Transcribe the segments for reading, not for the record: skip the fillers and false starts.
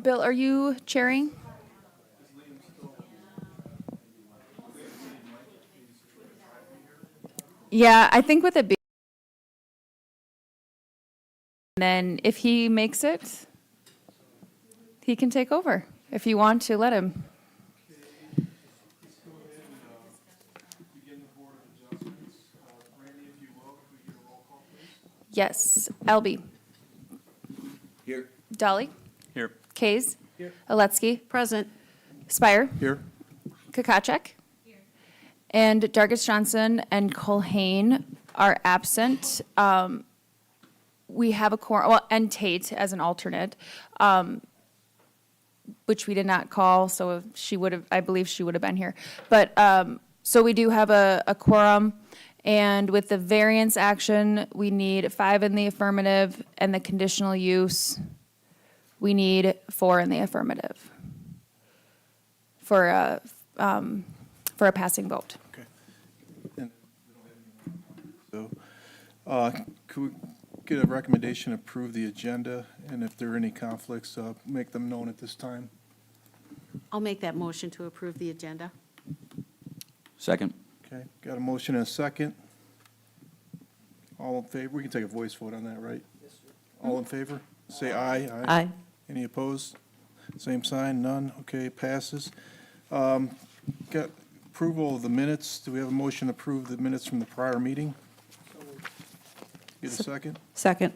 Bill, are you chairing? Yeah, I think with it being, then if he makes it, he can take over. If you want to let him. Begin the Board of Adjustments. Randy, if you will, could we get a roll call, please? Yes, Elby. Here. Dolly. Here. Kays. Here. Aletsky. Present. Spire. Here. Kakacek. And Dargis Johnson and Colhane are absent. We have a quorum, well, and Tate as an alternate, which we did not call, so she would have, I believe she would have been here. But, so we do have a quorum, and with the variance action, we need 5 in the affirmative, and the conditional use, we need 4 in the affirmative for a passing vote. Okay. And so, could we get a recommendation to approve the agenda? And if there are any conflicts, make them known at this time. I'll make that motion to approve the agenda. Second. Okay, got a motion and a second. All in favor? We can take a voice vote on that, right? Yes, sir. All in favor? Say aye. Aye. Any opposed? Same sign, none? Okay, passes. Got approval of the minutes. Do we have a motion to approve the minutes from the prior meeting? Get a second? Second.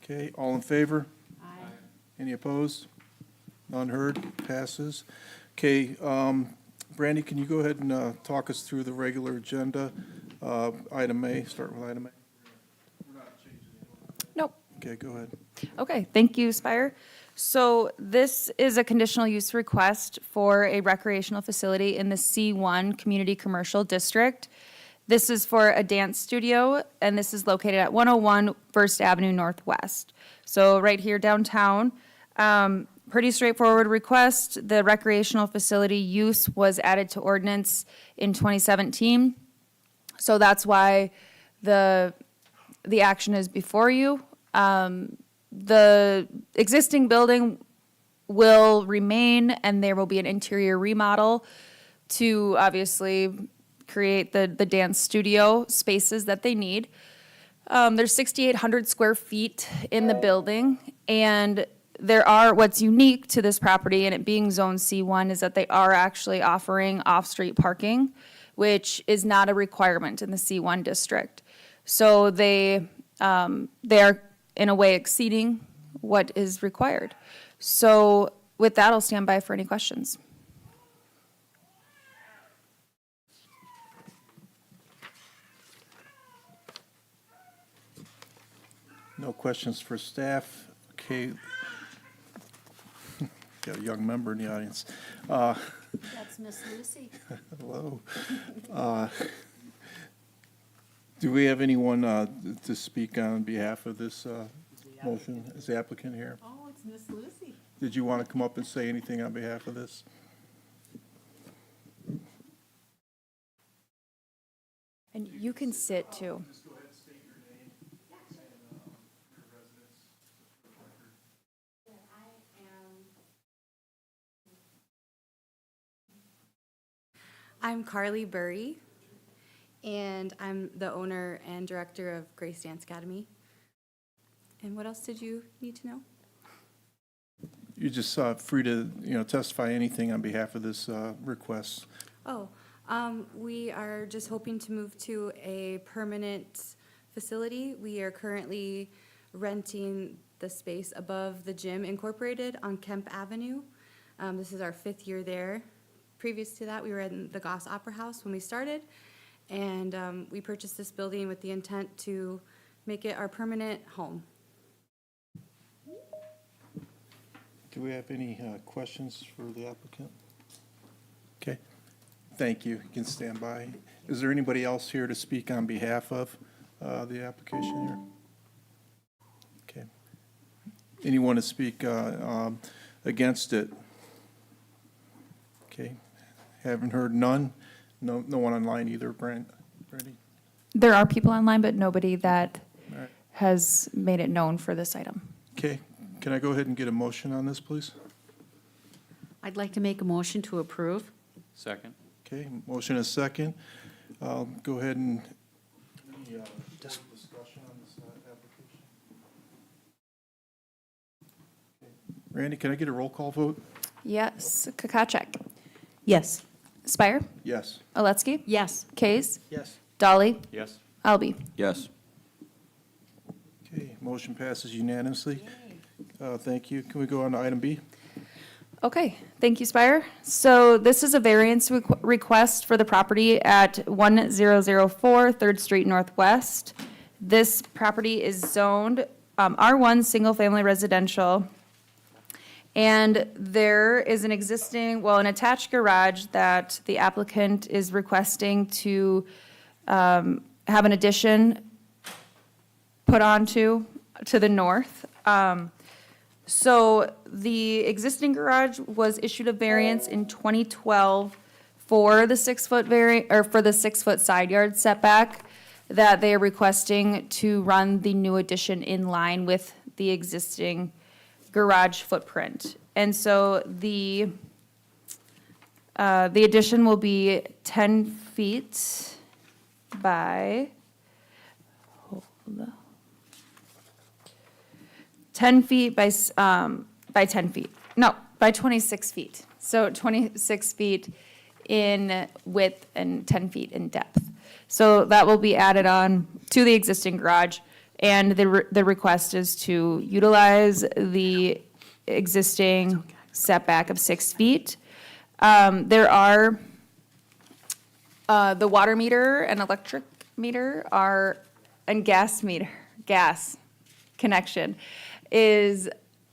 Okay, all in favor? Aye. Any opposed? None heard, passes. Okay, Brandy, can you go ahead and talk us through the regular agenda? Item A, start with item A. Nope. Okay, go ahead. Okay, thank you, Spire. So this is a conditional use request for a recreational facility in the C1 Community Commercial District. This is for a dance studio, and this is located at 101 First Avenue Northwest. So right here downtown. Pretty straightforward request. The recreational facility use was added to ordinance in 2017. So that's why the action is before you. The existing building will remain, and there will be an interior remodel to obviously create the dance studio spaces that they need. There's 6,800 square feet in the building, and what's unique to this property and it being Zone C1 is that they are actually offering off-street parking, which is not a requirement in the C1 district. So they are in a way exceeding what is required. So with that, I'll stand by for any questions. No questions for staff. Okay. Got a young member in the audience. That's Miss Lucy. Hello. Do we have anyone to speak on behalf of this motion? Is the applicant here? Oh, it's Miss Lucy. Did you want to come up and say anything on behalf of this? And you can sit too. Just go ahead and state your name and your residence for the record. I'm Carly Burry, and I'm the owner and director of Grace Dance Academy. And what else did you need to know? You're just free to, testify anything on behalf of this request. Oh, we are just hoping to move to a permanent facility. We are currently renting the space above the gym incorporated on Kemp Avenue. This is our 5th year there. Previous to that, we were in the Goss Opera House when we started, and we purchased this building with the intent to make it our permanent home. Do we have any questions for the applicant? Okay, thank you. You can stand by. Is there anybody else here to speak on behalf of the application here? Okay. Anyone to speak against it? Okay. Haven't heard none. No one online either, Brandy? There are people online, but nobody that All right. has made it known for this item. Okay. Can I go ahead and get a motion on this, please? I'd like to make a motion to approve. Second. Okay, motion is second. I'll go ahead and, any discussion on this application? Okay. Randy, can I get a roll call vote? Yes. Kokachek. Yes. Spire. Yes. Oletsky. Yes. Kays. Yes. Dolly. Yes. Alby. Yes. Okay, motion passes unanimously. Thank you. Can we go on to item B? Okay, thank you, Spire. So this is a variance request for the property at 1004 3rd Street Northwest. This property is zoned R1 Single Family Residential. And there is an existing, well, an attached garage that the applicant is requesting to have an addition put onto to the north. So the existing garage was issued a variance in 2012 for the 6-foot for the 6-foot side yard setback that they are requesting to run the new addition in line with the existing garage footprint. And so the addition will be 10 feet by, hold on. 10 feet by 10 feet. No, by 26 feet. So 26 feet in width and 10 feet in depth. So that will be added on to the existing garage. And the request is to utilize the existing setback of 6 feet. There are, the water meter and electric meter are, and gas connection is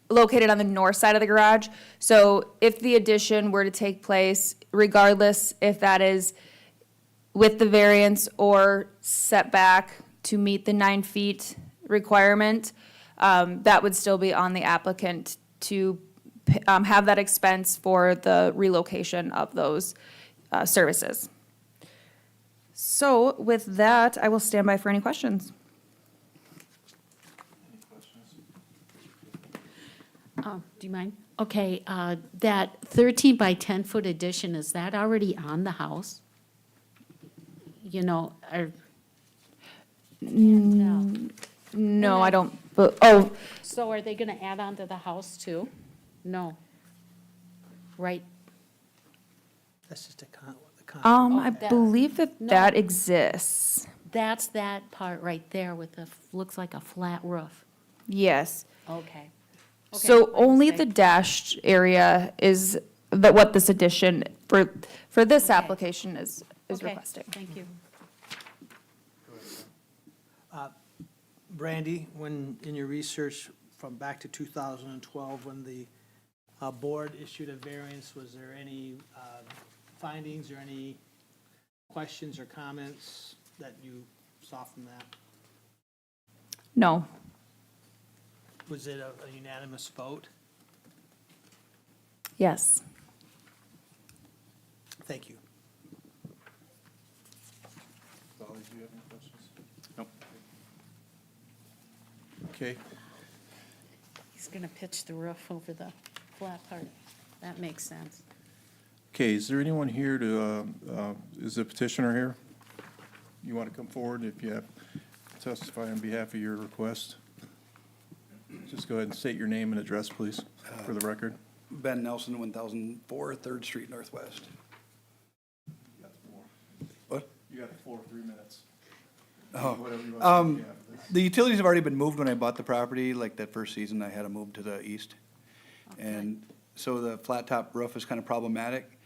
located on the north side of the garage. So if the addition were to take place, regardless if that is with the variance or setback to meet the 9 feet requirement, that would still be on the applicant to have that expense for the relocation of those services. So with that, I will stand by for any questions. Do you mind? Okay, that 13 by 10-foot addition, is that already on the house? You know, or? No, I don't, but, oh, So are they gonna add on to the house too? No. Right, That's just a I that- believe that No. that exists. that's that part right there with the, looks like a flat roof. Yes. Okay. So Okay, my only the mistake. dashed area is that what this addition for this Okay. application is Okay, requesting. Thank you. Brandy, when, in your research from back to 2012, when the board issued a variance, was there any findings or any questions or comments that you saw from that? No. Was it a unanimous vote? Yes. Thank you. Dolly, do you have any questions? Nope. Okay, He's gonna pitch the roof over the flat part. That makes sense. okay, is there anyone here to, is the petitioner here? You want to come forward if you have, testify on behalf of your request? Just go ahead and state your name and address, please, for the record. Ben Nelson, 1004 3rd Street Northwest. What? You got the floor, 3 minutes. Oh, Whatever you want to say, yeah. The utilities have already been moved when I bought the property, like that first season, I had them moved to the east. And so the flat top roof is kind of problematic,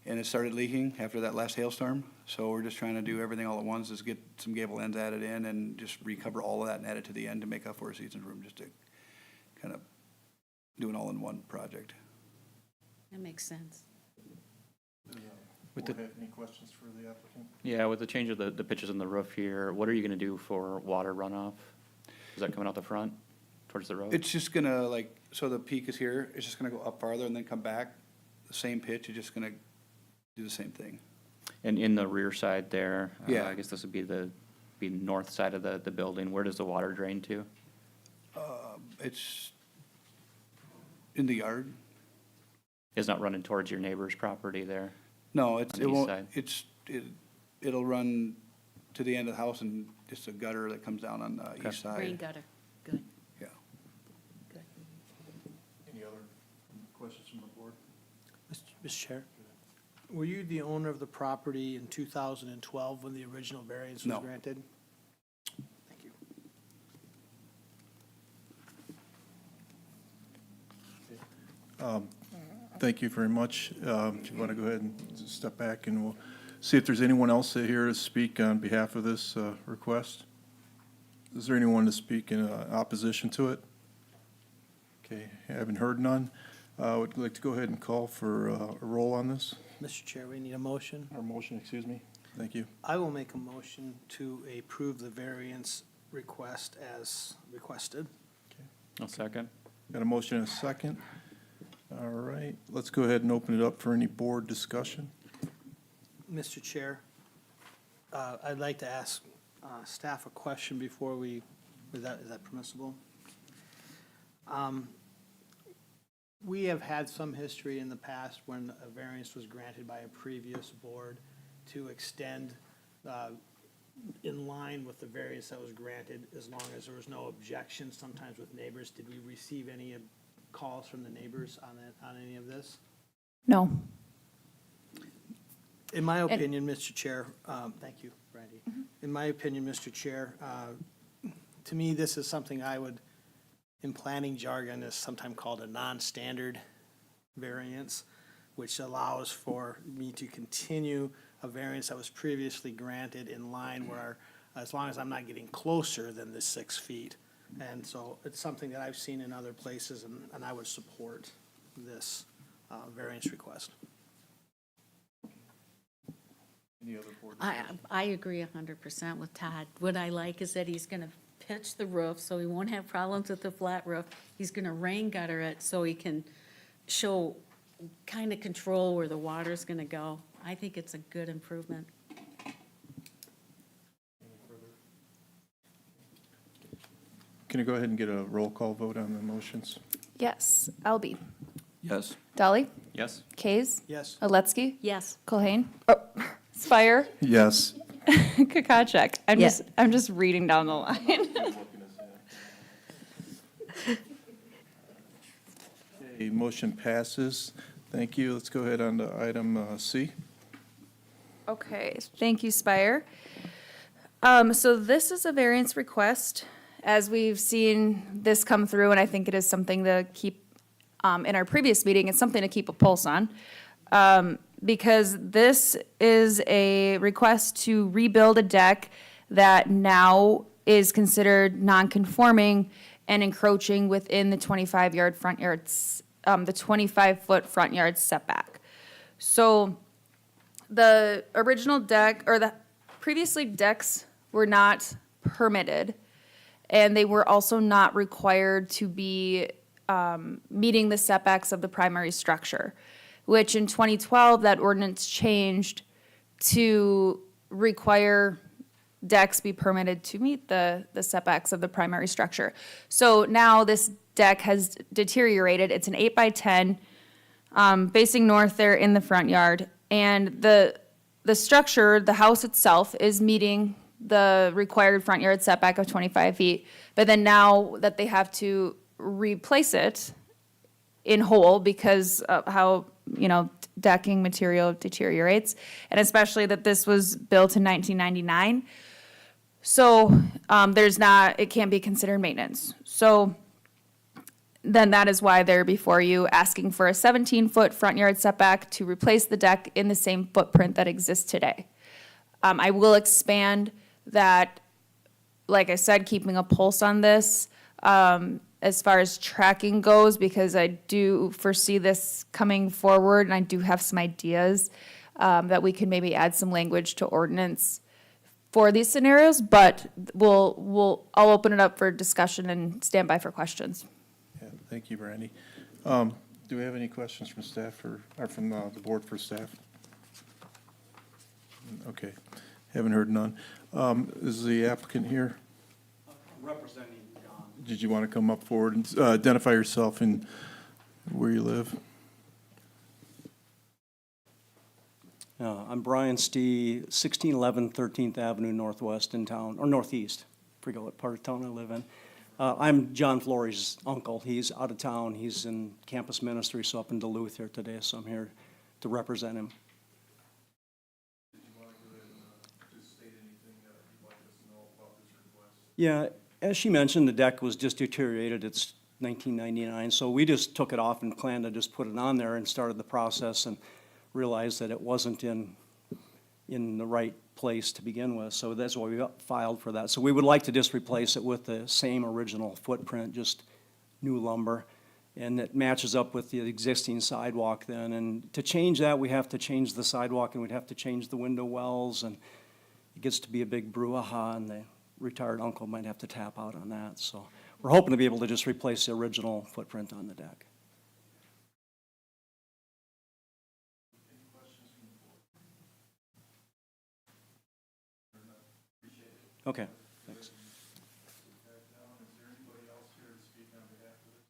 and it started leaking after that last hailstorm. So we're just trying to do everything all at once, is get some gable ends added in and just recover all of that and add it to the end to make up for a season's room, just to kind of do an all-in-one project. That makes sense. With Board the- have any questions for the applicant? Yeah, with the change of the pitches in the roof here, what are you gonna do for water runoff? Is that coming out the front towards the road? It's just gonna like, so the peak is here, it's just gonna go up farther and then come back, the same pitch, it's just gonna do the same thing. And in the rear side there, Yeah. I guess this would be be north side of the building, where does the water drain to? It's in the yard. It's not running towards your neighbor's property there? No, On it the east won't, side. it'll run to the end of the house and just a gutter that comes down on the east Rain side. gutter, good, Yeah. good. Any other questions from the board? Mr. Chair, were you the owner of the property in 2012 when the original variance was No. granted? Thank you. Thank you very much. If you want to go ahead and step back, and we'll see if there's anyone else here to speak on behalf of this request. Is there anyone to speak in opposition to it? Okay, haven't heard none. Would like to go ahead and call for a roll on this, Mr. Chair, we need a motion. or motion, excuse me. Thank you. I will make a motion to approve the variance request as requested. I'll second. Got a motion and a second. All right, let's go ahead and open it up for any board discussion. Mr. Chair, I'd like to ask staff a question before we, is that permissible? We have had some history in the past when a variance was granted by a previous board to extend in line with the variance that was granted, as long as there was no objection, sometimes with neighbors. Did we receive any calls from the neighbors on that, on any of this? No. In my opinion, Mr. Chair, thank you, Brandy. In my opinion, Mr. Chair, to me, this is something I would, in planning jargon, is sometimes called a non-standard variance, which allows for me to continue a variance that was previously granted in line where, as long as I'm not getting closer than the 6 feet. And so it's something that I've seen in other places, and I would support this variance request. Any other board? I agree 100% with Todd. What I like is that he's gonna pitch the roof, so he won't have problems with the flat roof. He's gonna rain gutter it, so he can show, kind of control where the water's gonna go. I think it's a good improvement. Can you go ahead and get a roll call vote on the motions? Yes. Albee, Yes. Dolly, Yes? Kays, Yes? Aletsky, Yes, Colhane, Spire, Yes. Kokachek. I'm just reading down the line. Okay, motion passes. Thank you. Let's go ahead on to item C. Okay, thank you, Spire. So this is a variance request. As we've seen this come through, and I think it is something to keep, in our previous meeting, it's something to keep a pulse on. Because this is a request to rebuild a deck that now is considered non-conforming and encroaching within the 25-yard front yards, the 25-foot front yard setback. So the original deck, or the previously decks were not permitted, and they were also not required to be meeting the setbacks of the primary structure, which in 2012, that ordinance changed to require decks be permitted to meet the setbacks of the primary structure. So now this deck has deteriorated. It's an 8 by 10, facing north there in the front yard. And the structure, the house itself, is meeting the required front yard setback of 25 feet. But then now that they have to replace it in whole because of how, decking material deteriorates, and especially that this was built in 1999. So it can't be considered maintenance. So then that is why they're before you asking for a 17-foot front yard setback to replace the deck in the same footprint that exists today. I will expand that, like I said, keeping a pulse on this as far as tracking goes, because I do foresee this coming forward, and I do have some ideas that we could maybe add some language to ordinance for these scenarios, but I'll open it up for discussion and stand by for questions. Yeah, thank you, Brandy. Do we have any questions from staff or from the board for staff? Okay, haven't heard none. Is the applicant here? Representing Don. Did you want to come up forward and identify yourself and where you live? I'm Brian Stee, 1611 13th Avenue Northwest in town, or Northeast. Forget what part of town I live in. I'm John Flory's uncle. He's out of town. He's in campus ministry, so up in Duluth here today, so I'm here to represent him. Yeah, as she mentioned, the deck was just deteriorated. It's 1999, so we just took it off and planned to just put it on there and started the process and realized that it wasn't in the right place to begin with, so that's why we got filed for that. So we would like to just replace it with the same original footprint, just new lumber, and it matches up with the existing sidewalk then. And to change that, we have to change the sidewalk, and we'd have to change the window wells, and it gets to be a big brouhaha, and the retired uncle might have to tap out on that. So we're hoping to be able to just replace the original footprint on the deck. Okay, thanks. Is there anybody else here to speak on behalf of this?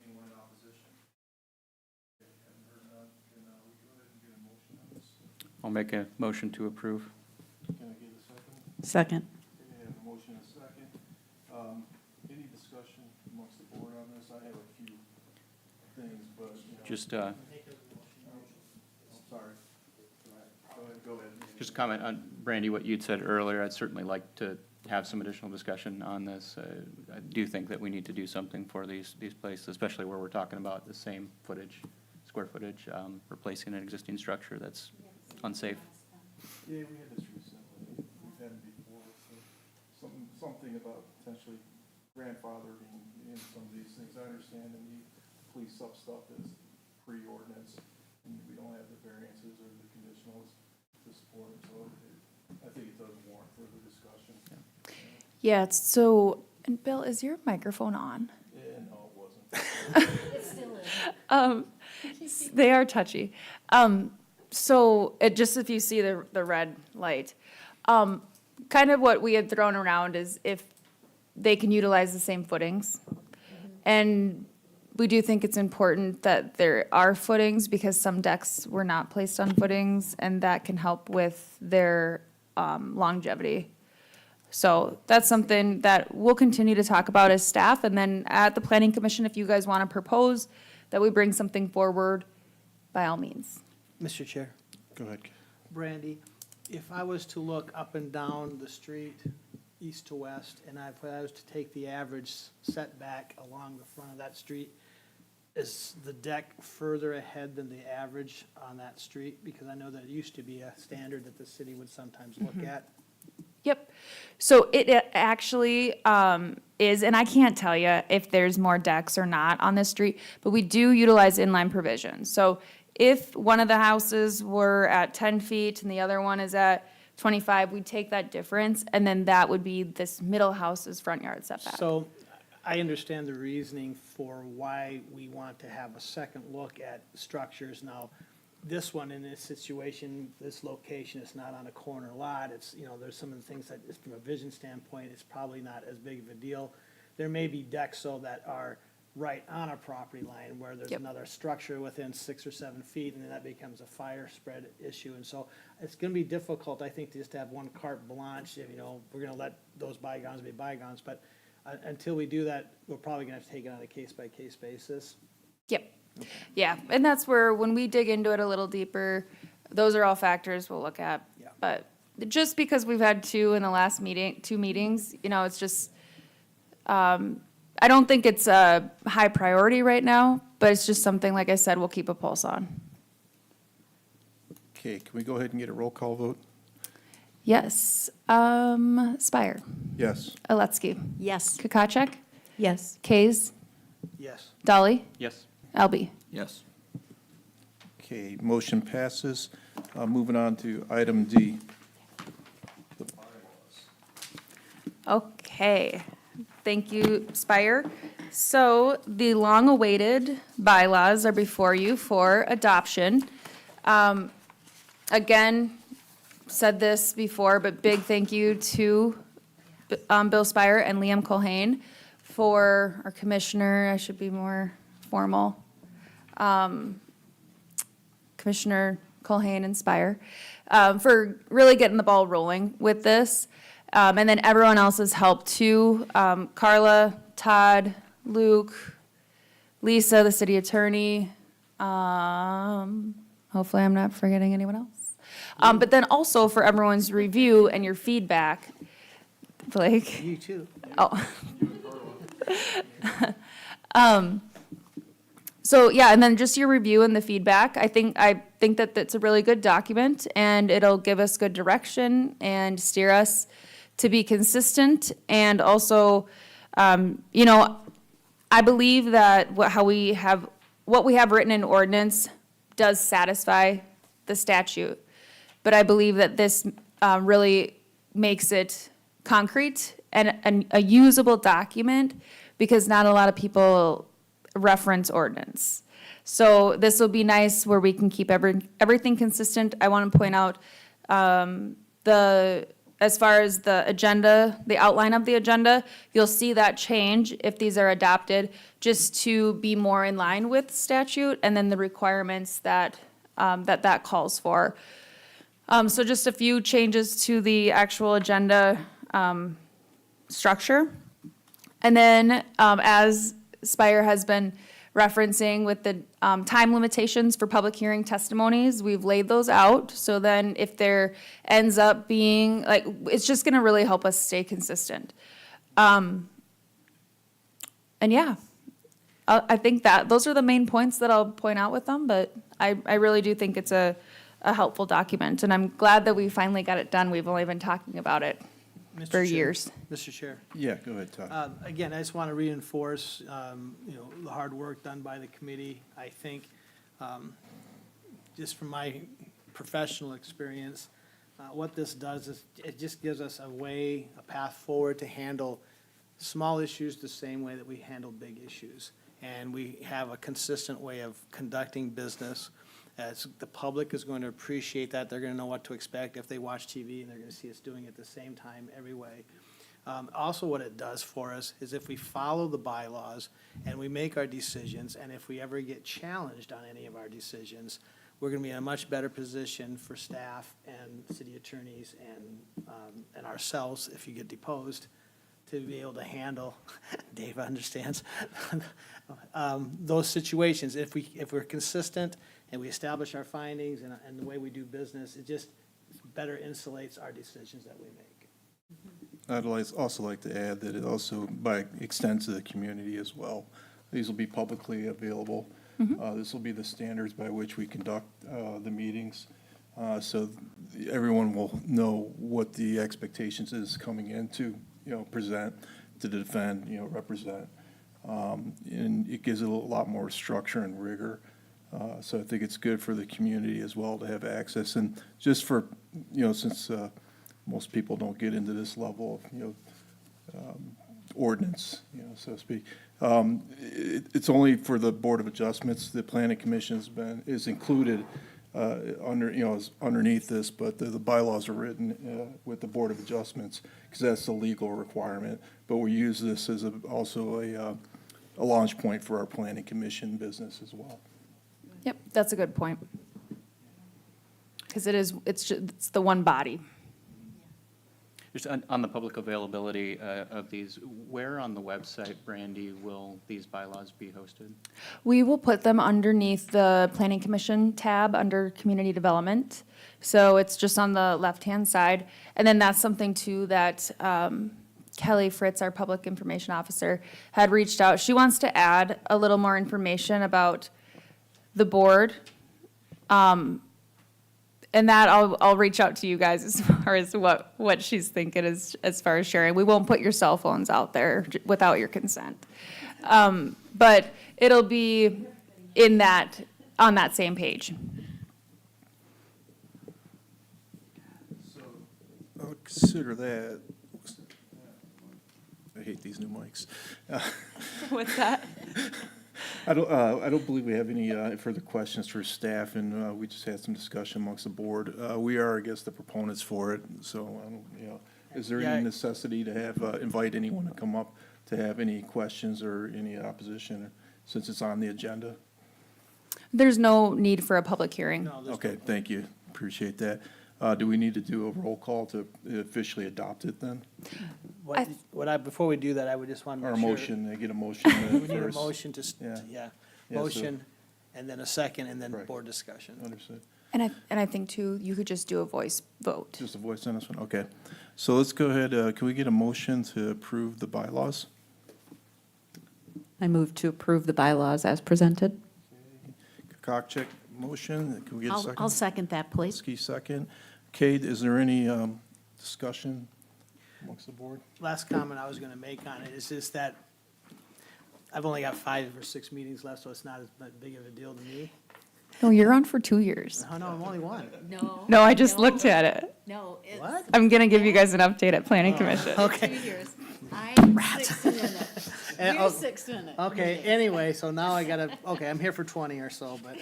Anyone in opposition? Okay, haven't heard none. Can we go ahead and get a motion on this? I'll make a motion to approve. Can I get a second? Second. Okay, I have a motion and a second. Any discussion amongst the board on this? I have a few things, but, you know. Just, I'm sorry. Go ahead. just comment on, Brandy, what you'd said earlier. I'd certainly like to have some additional discussion on this. I do think that we need to do something for these places, especially where we're talking about the same footage, square footage, replacing an existing structure that's unsafe. Yeah, we had this recently. We've had it before. So something about potentially grandfathering in some of these things. I understand the need to police up stuff as pre-ordinance, and we don't have the variances or the conditionals to support it. So I think it does warrant further discussion. Yeah, so, and Bill, is your microphone on? Yeah, no, it wasn't. They are touchy. So it, just if you see the red light, kind of what we had thrown around is if they can utilize the same footings. And we do think it's important that there are footings because some decks were not placed on footings, and that can help with their longevity. So that's something that we'll continue to talk about as staff, and then at the planning commission, if you guys want to propose that we bring something forward, by all means. Mr. Chair. Go ahead. Brandy, if I was to look up and down the street, east to west, and if I was to take the average setback along the front of that street, is the deck further ahead than the average on that street? Because I know that it used to be a standard that the city would sometimes look at. Yep. So it actually is, and I can't tell you if there's more decks or not on this street, but we do utilize inline provisions. So if one of the houses were at 10 feet and the other one is at 25, we'd take that difference, and then that would be this middle house's front yard setback. So I understand the reasoning for why we want to have a second look at structures. Now, this one in this situation, this location is not on a corner lot. It's, you know, there's some of the things that, from a vision standpoint, it's probably not as big of a deal. There may be decks, though, that are right on a property line where there's Yep. another structure within 6 or 7 feet, and then that becomes a fire spread issue. And so it's gonna be difficult, I think, to just have one carte blanche, if, you know, we're gonna let those bygones be bygones. But until we do that, we're probably gonna have to take it on a case-by-case basis. Yep. Yeah, and that's where, when we dig into it a little deeper, those are all factors we'll look at. Yeah. But just because we've had two in the last two meetings, you know, it's just, I don't think it's a high priority right now, but it's just something, like I said, we'll keep a pulse on. Okay, can we go ahead and get a roll call vote? Yes, Spire, Yes. Aletsky, Yes. Kokachek, Yes. Kays, Yes. Dolly, Yes. Elby. Yes. Okay, motion passes. Moving on to item D. Okay, thank you, Spire. So the long-awaited bylaws are before you for adoption. Again, said this before, but big thank you to Bill Spire and Liam Colhane for our commissioner, I should be more formal. Commissioner Culhane and Spire, for really getting the ball rolling with this. And then everyone else's help too. Carla, Todd, Luke, Lisa, the city attorney. Hopefully I'm not forgetting anyone else. But then also for everyone's review and your feedback. Blake? You too. Oh. So, yeah, and then just your review and the feedback. I think that that's a really good document, and it'll give us good direction and steer us to be consistent. And also, you know, I believe that what we have written in ordinance does satisfy the statute. But I believe that this really makes it concrete and a usable document, because not a lot of people reference ordinance. So this will be nice where we can keep everything consistent. I want to point out as far as the agenda, the outline of the agenda, you'll see that change if these are adopted, just to be more in line with statute and then the requirements that that calls for. So just a few changes to the actual agenda structure. And then, as Spire has been referencing with the time limitations for public hearing testimonies, we've laid those out. So then if there ends up being, like, it's just gonna really help us stay consistent. And yeah, I think that those are the main points that I'll point out with them, but I really do think it's a helpful document, and I'm glad that we finally got it done. We've only been talking about it Mr. for Chair- years. Mr. Chair. Yeah, go ahead, Todd. Again, I just want to reinforce, you know, the hard work done by the committee. I think, just from my professional experience, what this does is it just gives us a path forward to handle small issues the same way that we handle big issues. And we have a consistent way of conducting business. As the public is going to appreciate that, they're going to know what to expect if they watch TV, and they're going to see us doing it at the same time every way. Also, what it does for us is if we follow the bylaws and we make our decisions, and if we ever get challenged on any of our decisions, we're going to be in a much better position for staff and city attorneys and ourselves, if you get deposed, to be able to handle, Dave understands, those situations. If we're consistent and we establish our findings and the way we do business, it just better insulates our decisions that we make. I'd also like to add that it also, by extends to the community as well. These will be publicly available. This will be the standards by which we conduct the meetings. So everyone will know what the expectations is coming in to, you know, present, to defend, you know, represent. And it gives it a lot more structure and rigor. So I think it's good for the community as well to have access. And just for, you know, since most people don't get into this level of, you know, ordinance, you know, so to speak. It's only for the Board of Adjustments. The Planning Commission is included is underneath this, but the bylaws are written with the Board of Adjustments, because that's the legal requirement. But we use this as also a launch point for our Planning Commission business as well. Yep, that's a good point. Because it's the one body. Just on the public availability of these, where on the website, Brandy, will these bylaws be hosted? We will put them underneath the Planning Commission tab under Community Development. So it's just on the left-hand side. And then that's something too that Kelly Fritz, our Public Information Officer, had reached out. She wants to add a little more information about the board. And that I'll reach out to you guys as far as what she's thinking as far as sharing. We won't put your cell phones out there without your consent. But it'll be on that same page. I would consider that. I hate these new mics. What's that? I don't believe we have any further questions for staff, and we just had some discussion amongst the board. We are, I guess, the proponents for it, so, you know, is there Yeah. any necessity to have, invite anyone to come up to have any questions or any opposition, since it's on the agenda? There's no need for a public hearing. No, there's Okay, thank you. Appreciate that. Do we need to do a roll call to officially adopt it then? before we do that, I would just want to Or make a sure. motion, get a motion We need a first? motion Yeah. yeah, Yeah, so- motion, and then a second, and then Right. board discussion. Understood. And I think too, you could just do a voice vote. Just a voice on this one, okay. So let's go ahead, can we get a motion to approve the bylaws? I move to approve the bylaws as presented. Kokchek, motion, can we get a second? I'll second that, please. Ski, second. Kate, is there any discussion amongst the board? Last comment I was gonna make on it is just that I've only got 5 or 6 meetings left, so it's not as big of a deal to me. No, you're on for 2 years. Oh, no, I'm only one. No. No, I just looked at it. No, it's. What? I'm gonna give you guys an update at planning commission. Okay. 2 years. I'm 6 in it. And, You're oh, 6 in it. Okay, anyway, so now I gotta, okay, I'm here for 20 or so, but,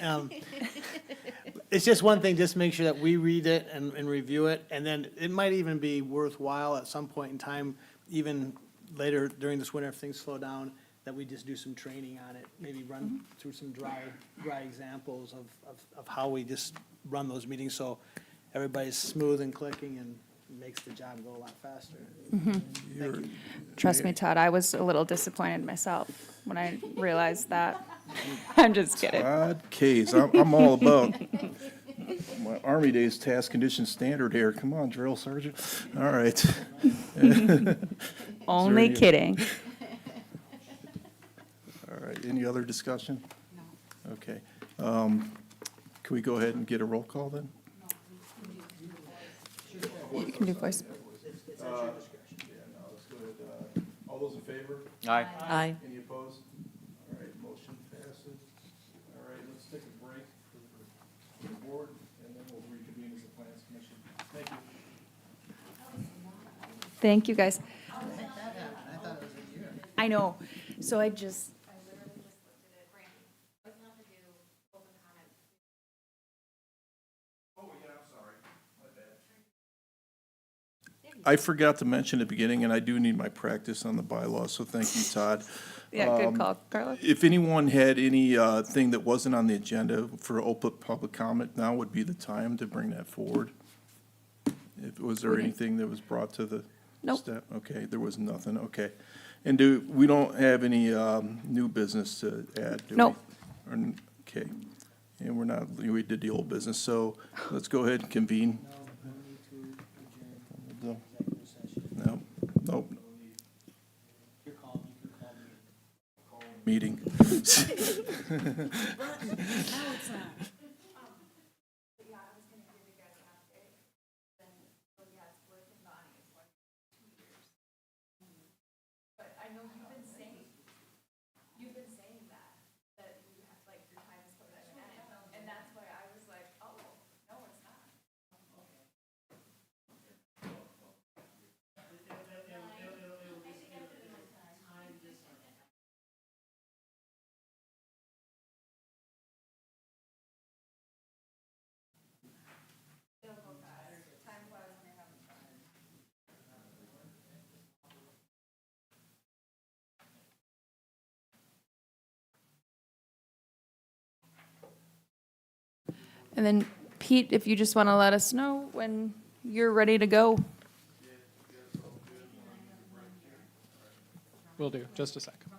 it's just one thing, just make sure that we read it and review it, and then it might even be worthwhile at some point in time, even later during this winter, if things slow down, that we just do some training on it, maybe run through some dry examples of how we just run those meetings, so everybody's smooth and clicking and makes the job go a lot faster. Thank you. Trust me, Todd, I was a little disappointed myself when I realized that. I'm just kidding. Todd Case, I'm all about my Army days task condition standard here. Come on, drill sergeant. All right. Only any- kidding. All right, any other discussion? No. Okay. Can we go ahead and get a roll call then? You can do voice. All those in favor? Aye. Aye. Any opposed? All right, motion passes. All right, let's take a break for the board, and then we'll reconvene as the Plans Commission. Thank you. Thank you, guys. I know, so I just. I forgot to mention at the beginning, and I do need my practice on the bylaws, so thank you, Todd. Yeah, good call, Carla. If anyone had any thing that wasn't on the agenda for open public comment, now would be the time to bring that forward. Was there anything that was brought to the Nope. staff? Okay, there was nothing, okay. And we don't have any new business to add, do we? Nope. Okay, and we did the old business, so let's go ahead and convene. No, no, nope. Meeting. Now it's not. And then Pete, if you just want to let us know when you're ready to go. Will do, just a second.